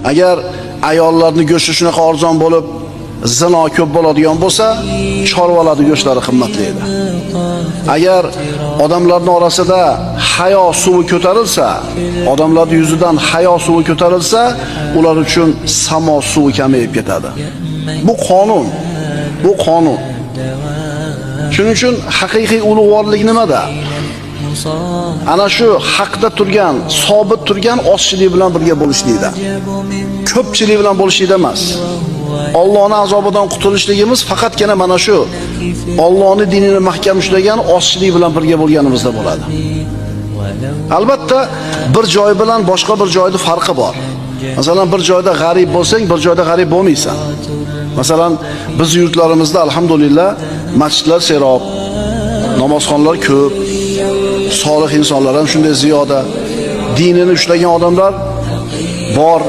Agar ayollarning go'shti shunaqa arzon bo'lib, zino ko'p bo'ladigan bo'lsa, chorvalarning go'shtlari qimmatli edi. Agar odamlarning orasida hayo suvi ko'tarilsa, odamlarning yuzidan hayo suvi ko'tarilsa, ular uchun samo suvi kamayib ketadi. Bu qonun. Bu qonun. Shuning uchun haqiqiy ulug'vorlik nimada? Ana shu haqda turgan, sobit turgan ozchilik bilan birga bo'lishlikda. Ko'pchilik bilan bo'lishlikda emas. Allohning azobidan qutulishligimiz faqatgina mana shu Allohning dinini mahkam ushlagan ozchilik bilan birga bo'lganimizda bo'ladi. Albatta, bir joy bilan boshqa bir joyning farqi bor. Masalan, bir joyda g'arib bo'lsang, bir joyda g'arib bo'lmaysan. Masalan, biz yurtlarimizda alhamdulillah masjidlar serob, namozxonlar ko'p, solih insonlar ham shunday ziyoda, dinini ushlagan odamlar bor.